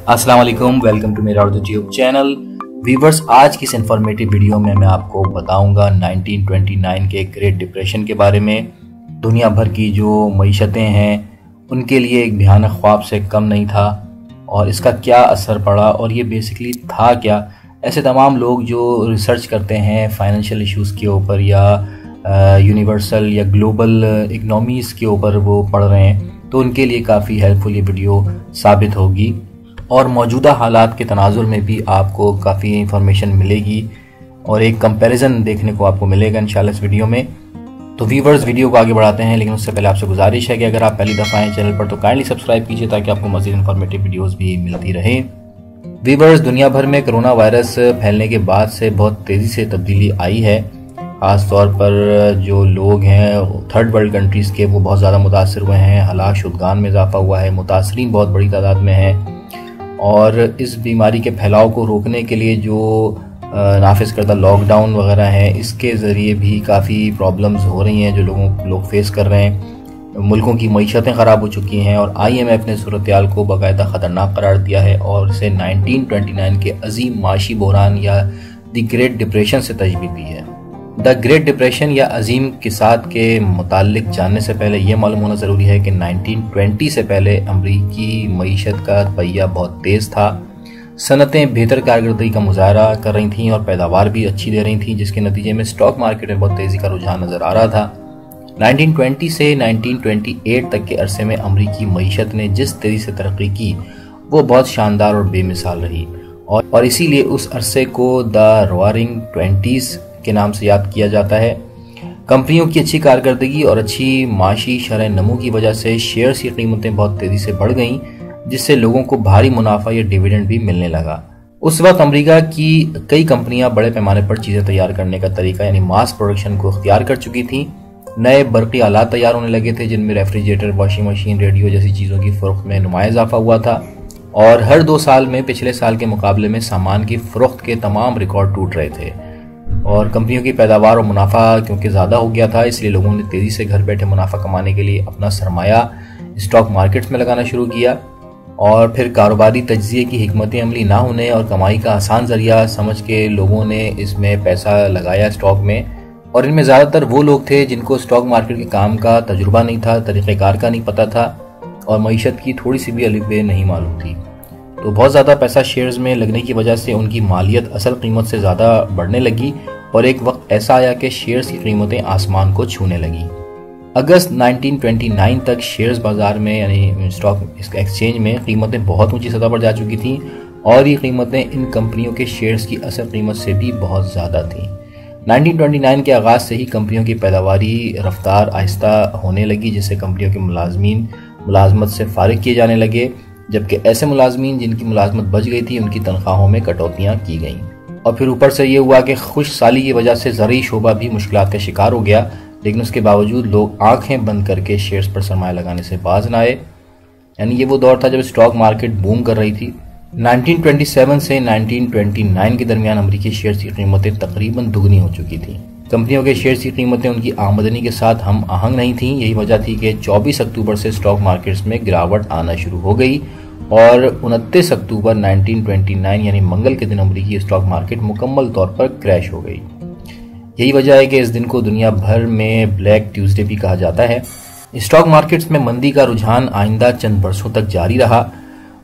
अस्सलाम वालेकुम, welcome to मेरा यूट्यूब चैनल। वीवर्स, आज की इस इंफॉर्मेटिव वीडियो में मैं आपको बताऊंगा 1929 के ग्रेट डिप्रेशन के बारे में। दुनिया भर की जो मईशतें हैं उनके लिए एक भयानक ख्वाब से कम नहीं था और इसका क्या असर पड़ा और ये बेसिकली था क्या। ऐसे तमाम लोग जो रिसर्च करते हैं फाइनेंशियल इश्यूज़ के ऊपर या यूनिवर्सल या ग्लोबल इकनॉमीज़ के ऊपर वो पढ़ रहे हैं, तो उनके लिए काफ़ी हेल्पफुल ये वीडियो साबित होगी और मौजूदा हालात के तनाजुर में भी आपको काफ़ी इंफॉर्मेशन मिलेगी और एक कंपैरिजन देखने को आपको मिलेगा इंशाल्लाह इस वीडियो में। तो व्यूवर्स, वीडियो को आगे बढ़ाते हैं, लेकिन उससे पहले आपसे गुजारिश है कि अगर आप पहली दफ़ा आए चैनल पर तो काइंडली सब्सक्राइब कीजिए ताकि आपको मज़ीद इंफॉर्मेटिव वीडियोज़ भी मिलती रहे। व्यूवर्स, दुनिया भर में कोरोना वायरस फैलने के बाद से बहुत तेज़ी से तब्दीली आई है। ख़ास तौर पर जो लोग हैं थर्ड वर्ल्ड कंट्रीज़ के, वो बहुत ज़्यादा मुतासर हुए हैं। हलाक शुदगान में इजाफा हुआ है, मुतासरीन बहुत बड़ी तादाद में हैं और इस बीमारी के फैलाव को रोकने के लिए जो नाफिज करदा लॉकडाउन वगैरह है, इसके ज़रिए भी काफ़ी प्रॉब्लम्स हो रही हैं जो लोग फेस कर रहे हैं। मुल्कों की मईशतें ख़राब हो चुकी हैं और IMF ने सूरत-ए-हाल को बाकायदा ख़तरनाक करार दिया है और इसे 1929 के अजीम माशी बहरान या द ग्रेट डिप्रेशन से तशबीह दी है। द ग्रेट डिप्रेशन या अजीम किसात के मुताल्लिक जानने से पहले यह मालूम होना ज़रूरी है कि 1920 से पहले अमरीकी मईशत का पहिया बहुत तेज़ था। सनतें बेहतर कारकर्दगी का मुजाहरा कर रही थीं और पैदावार भी अच्छी दे रही थीं, जिसके नतीजे में स्टॉक मार्केट में बहुत तेज़ी का रुझान नज़र आ रहा था। 1920 से 1928 तक के अरसे में अमरीकी मईशत ने जिस तेज़ी से तरक्की की वो बहुत शानदार और बेमिसाल रही और इसीलिए उस अरसे को द रोअरिंग ट्वेंटीज़ के नाम से याद किया जाता है। कंपनियों की अच्छी कारकर्दगी और अच्छी माशी शरह नमू की वजह से शेयर्स की कीमतें बहुत तेज़ी से बढ़ गईं, जिससे लोगों को भारी मुनाफा या डिविडेंड भी मिलने लगा। उस वक्त अमेरिका की कई कंपनियां बड़े पैमाने पर चीज़ें तैयार करने का तरीका यानी मास प्रोडक्शन को इख्तियार कर चुकी थीं। नए बरक़ी आलात तैयार होने लगे थे जिनमें रेफ्रिजरेटर, वॉशिंग मशीन, रेडियो जैसी चीज़ों की फ़रोख्त में नुमाया इजाफा हुआ था और हर 2 साल में पिछले साल के मुकाबले में सामान की फ़रोख्त के तमाम रिकॉर्ड टूट रहे थे और कंपनियों की पैदावार और मुनाफा क्योंकि ज़्यादा हो गया था, इसलिए लोगों ने तेज़ी से घर बैठे मुनाफा कमाने के लिए अपना सरमाया स्टॉक मार्केट्स में लगाना शुरू किया और फिर कारोबारी तज्ज़िये की हिकमत अमली ना होने और कमाई का आसान ज़रिया समझ के लोगों ने इसमें पैसा लगाया स्टॉक में। और इनमें ज़्यादातर वो लोग थे जिनको स्टॉक मार्केट के काम का तजुर्बा नहीं था, तरीक़ेकार का नहीं पता था और मईशत की थोड़ी सी भी अलिफ-बे नहीं मालूम थी। तो बहुत ज़्यादा पैसा शेयर्स में लगने की वजह से उनकी मालियत असल कीमत से ज़्यादा बढ़ने लगी और एक वक्त ऐसा आया कि शेयर्स की कीमतें आसमान को छूने लगी। अगस्त 1929 तक शेयर्स बाजार में यानी स्टॉक एक्सचेंज में कीमतें बहुत ऊंची सतह पर जा चुकी थीं और ये कीमतें इन कंपनियों के शेयर्स की असल कीमत से भी बहुत ज़्यादा थीं। 1929 के आगाज़ से ही कंपनियों की पैदावारी रफ्तार आहिस्ता होने लगी, जिससे कंपनियों के मुलाजमीन मुलाजमत से फारिग किए जाने लगे, जबकि ऐसे मुलाजमीन जिनकी मुलाजमत बच गई थी उनकी तनख्वाहों में कटौतियाँ की गईं। और फिर ऊपर से ये हुआ कि खुश साली की वजह से ज़रूरी शोबा भी मुश्किलात का शिकार हो गया, लेकिन उसके बावजूद लोग आंखें बंद करके शेयर्स पर सरमाया लगाने से बाज न आए। यानी ये वो दौर था जब स्टॉक मार्केट बूम कर रही थी। 1927 से 1929 के दरमियान अमरीकी शेयर्स की कीमतें तकरीबन दुगनी हो चुकी थी। कंपनियों के शेयर्स की कीमतें उनकी आमदनी के साथ हम आहंग नहीं थीं। यही वजह थी कि 24 अक्टूबर से स्टॉक मार्केट्स में गिरावट आना शुरू हो गई और 29 अक्टूबर 1929 यानी मंगल के दिन अमरीकी स्टॉक मार्केट मुकम्मल तौर पर क्रैश हो गई। यही वजह है कि इस दिन को दुनिया भर में ब्लैक ट्यूसडे भी कहा जाता है। स्टॉक मार्केट्स में मंदी का रुझान आइंदा चंद बरसों तक जारी रहा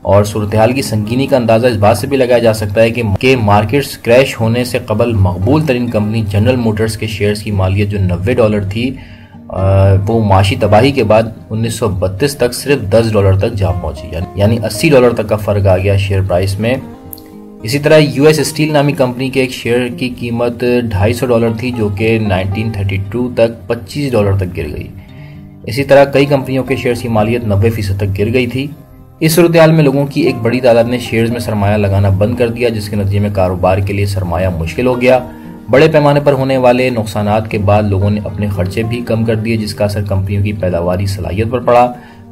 और सूरत-ए-हाल की संगीनी का अंदाज़ा इस बात से भी लगाया जा सकता है कि मार्केट्स क्रैश होने से कबल मकबूल तरीन कंपनी जनरल मोटर्स के शेयर्स की मालियत जो $90 थी वो माशी तबाही के बाद 1932 तक सिर्फ $10 तक जा पहुंची, यानी $80 तक का फ़र्क आ गया शेयर प्राइस में। इसी तरह US स्टील नामी कंपनी के एक शेयर की कीमत $250 थी जो कि 1932 तक $25 तक गिर गई। इसी तरह कई कंपनियों के शेयर्स की मालियत 90% तक गिर गई थी। इस सूरत-ए-हाल में लोगों की एक बड़ी तादाद ने शेयर्स में सरमाया लगाना बंद कर दिया, जिसके नतीजे में कारोबार के लिए सरमाया मुश्किल हो गया। बड़े पैमाने पर होने वाले नुकसानात के बाद लोगों ने अपने खर्चे भी कम कर दिए, जिसका असर कंपनियों की पैदावारी सलाहियत पर पड़ा।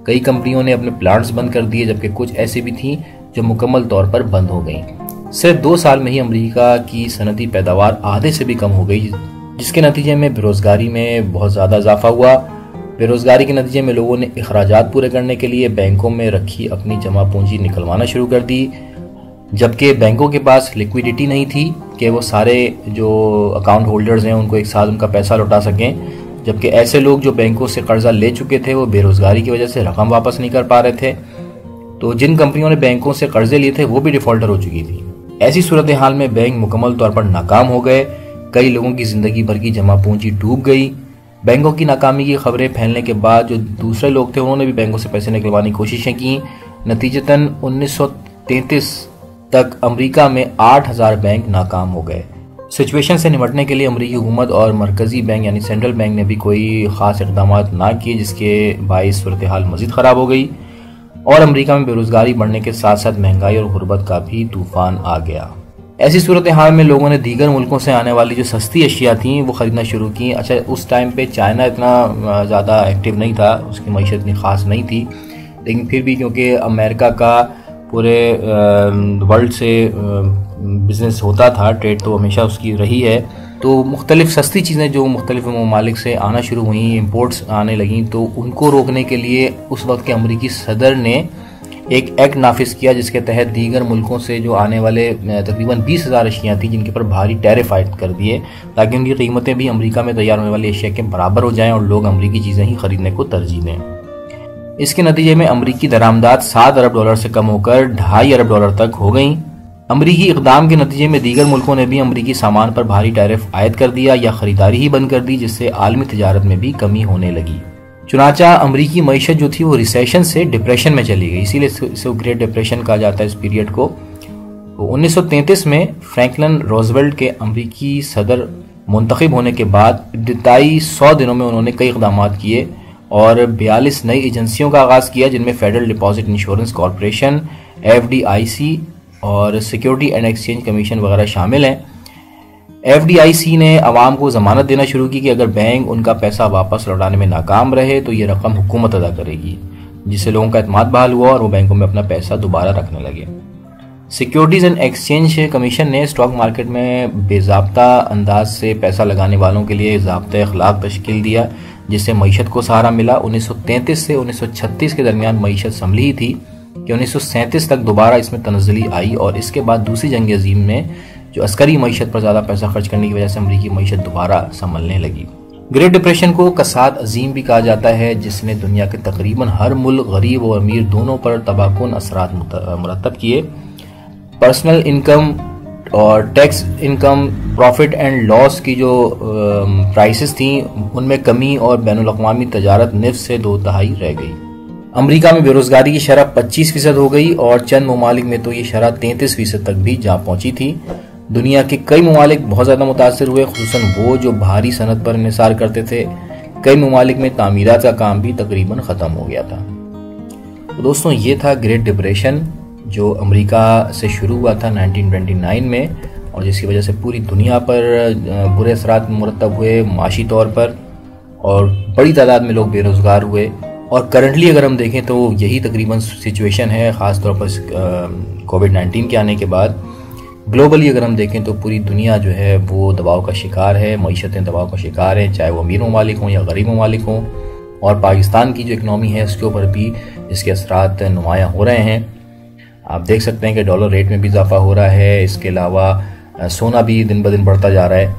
कई कंपनियों ने अपने प्लांट्स बंद कर दिए, जबकि कुछ ऐसी भी थीं जो मुकम्मल तौर पर बंद हो गईं। सिर्फ 2 साल में ही अमेरिका की सनती पैदावार आधे से भी कम हो गई, जिसके नतीजे में बेरोजगारी में बहुत ज़्यादा इजाफा हुआ बेरोजगारी के नतीजे में लोगों ने अखराजात पूरे करने के लिए बैंकों में रखी अपनी जमा पूंजी निकलवाना शुरू कर दी, जबकि बैंकों के पास लिक्विडिटी नहीं थी कि वो सारे जो अकाउंट होल्डर्स हैं उनको एक साथ उनका पैसा लौटा सकें। जबकि ऐसे लोग जो बैंकों से कर्जा ले चुके थे वो बेरोजगारी की वजह से रकम वापस नहीं कर पा रहे थे, तो जिन कंपनियों ने बैंकों से कर्जे लिए थे वो भी डिफॉल्टर हो चुकी थी। ऐसी सूरत हाल में बैंक मुकम्मल तौर पर नाकाम हो गए। कई लोगों की जिंदगी भर की जमा पूंजी डूब गई। बैंकों की नाकामी की खबरें फैलने के बाद जो दूसरे लोग थे उन्होंने भी बैंकों से पैसे निकलवाने की कोशिशें की। नतीजतन 1933 तक अमेरिका में 8000 बैंक नाकाम हो गए। सिचुएशन से निपटने के लिए अमेरिकी हुकूमत और मरकजी बैंक यानी सेंट्रल बैंक ने भी कोई खास इकदाम ना किए, जिसके बाइस सूरत हाल मजीद खराब हो गई और अमेरिका में बेरोजगारी बढ़ने के साथ साथ महंगाई और गुर्बत का भी तूफान आ गया। ऐसी सूरत हाल में लोगों ने दीगर मुल्कों से आने वाली जो सस्ती अशिया थी वो खरीदना शुरू की। अच्छा, उस टाइम पे चाइना इतना ज़्यादा एक्टिव नहीं था, उसकी मईशत इतनी ख़ास नहीं थी, लेकिन फिर भी क्योंकि अमेरिका का पूरे वर्ल्ड से बिज़नेस होता था, ट्रेड तो हमेशा उसकी रही है, तो मुख्तलिफ सस्ती चीज़ें जो मुख्तलिफ ममालिक से आना शुरू हुई, इम्पोर्ट्स आने लगीं, तो उनको रोकने के लिए उस वक्त के अमरीकी सदर ने एक एक्ट नाफिज किया जिसके तहत दीगर मुल्कों से जो आने वाले तकरीबन 20,000 अशियाँ थी जिनके पर भारी टैरिफ आयद कर दिए, ताकि उनकी कीमतें भी अमेरिका में तैयार होने वाली अशिया के बराबर हो जाएं और लोग अमरीकी चीज़ें ही खरीदने को तरजीह दें। इसके नतीजे में अमरीकी दरामदाद $7 अरब से कम होकर $2.5 अरब तक हो गई। अमरीकी इक़दाम के नतीजे में दीगर मुल्कों ने भी अमरीकी सामान पर भारी टैरिफ आयद कर दिया या खरीदारी ही बंद कर दी, जिससे आलमी तिजारत में भी कमी होने लगी। चुनांचा अमरीकी मईशत जो थी वो रिसेशन से डिप्रेशन में चली गई, इसीलिए इसे ग्रेट डिप्रेशन कहा जाता है इस पीरियड को। 1933 में फ्रैंकलिन रोजवेल्ट के अमरीकी सदर मुंतखब होने के बाद इब्तिदाई 100 दिनों में उन्होंने कई इक़दाम किए और 42 नई एजेंसियों का आगाज़ किया, जिनमें federal deposit insurance corporation, FDIC और सिक्योरिटी एंड एक्सचेंज कमीशन वगैरह शामिल हैं। FDIC ने आवाम को ज़मानत देना शुरू की कि अगर बैंक उनका पैसा वापस लौटाने में नाकाम रहे तो ये रकम हुकूमत अदा करेगी, जिससे लोगों का एतमाद बहाल हुआ और वो बैंकों में अपना पैसा दोबारा रखने लगे। सिक्योरिटीज़ एंड एक्सचेंज कमीशन ने स्टॉक मार्केट में बेज़ाब्ता अंदाज से पैसा लगाने वालों के लिए ज़ाब्ता अखलाक तश्कील दिया, जिससे मईशत को सहारा मिला। 1933 से 1936 के दरमियान मईशत संभली थी कि 1937 तक दोबारा इसमें तनज़्ज़ुली आई और इसके बाद दूसरी जंग अज़ीम में जो अस्करी मईशत पर ज़्यादा पैसा खर्च करने की वजह से अमरीकी मईशत दोबारा संभलने लगी। ग्रेट डिप्रेशन को कसाद अजीम भी कहा जाता है, जिसने दुनिया के तकरीबन हर मुल्क, गरीब और अमीर दोनों पर तबाहकुन असरात मुरतब किए। पर्सनल इनकम और tax income, profit and loss की जो प्राइसेस थी उनमें कमी और बैनुल अक़वामी तजारत निफ्स से 2/3 रह गई। अमेरिका में बेरोजगारी की शरह 25% हो गई और चंद ममालिक में तो ये शरह 33% तक भी जा पहुंची थी। दुनिया के कई ममालिक बहुत ज़्यादा मुतासर हुए, खुसूसन वो जो भारी सनत पर इन्हिसार करते थे। कई ममालिक में तामीरात का काम भी तकरीबन ख़त्म हो गया था। तो दोस्तों, ये था ग्रेट डिप्रेशन जो अमेरिका से शुरू हुआ था 1929 में और जिसकी वजह से पूरी दुनिया पर बुरे असरात मुरतब हुए माशी तौर पर और बड़ी तादाद में लोग बेरोज़गार हुए। और करंटली अगर हम देखें तो यही तकरीबन सिचुएशन है, ख़ास तौर पर कोविड-19 के आने के बाद। ग्लोबली अगर हम देखें तो पूरी दुनिया जो है वो दबाव का शिकार है, मईशतें दबाव का शिकार हैं, चाहे वो अमीर ममालिक हों या गरीब ममालिक हों। और पाकिस्तान की जो इकनॉमी है उसके ऊपर भी इसके असरात नुमायाँ हो रहे हैं। आप देख सकते हैं कि डॉलर रेट में भी इजाफा हो रहा है, इसके अलावा सोना भी दिन ब दिन बढ़ता जा रहा है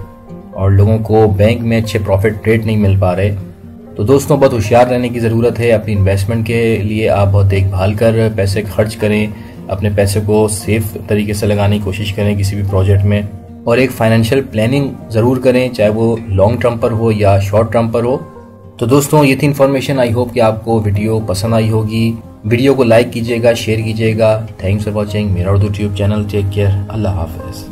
और लोगों को बैंक में अच्छे प्रॉफिट रेट नहीं मिल पा रहे। तो दोस्तों, बहुत होशियार रहने की ज़रूरत है। अपनी इन्वेस्टमेंट के लिए आप बहुत देखभाल कर पैसे खर्च करें, अपने पैसे को सेफ तरीके से लगाने की कोशिश करें किसी भी प्रोजेक्ट में, और एक फाइनेंशियल प्लानिंग ज़रूर करें, चाहे वो लॉन्ग टर्म पर हो या शॉर्ट टर्म पर हो। तो दोस्तों, ये थी इन्फॉर्मेशन। आई होप कि आपको वीडियो पसंद आई होगी। वीडियो को लाइक कीजिएगा, शेयर कीजिएगा। थैंक्स फॉर वॉचिंग मेरा Urdu tube channel. Take care, अल्लाह हाफिज़।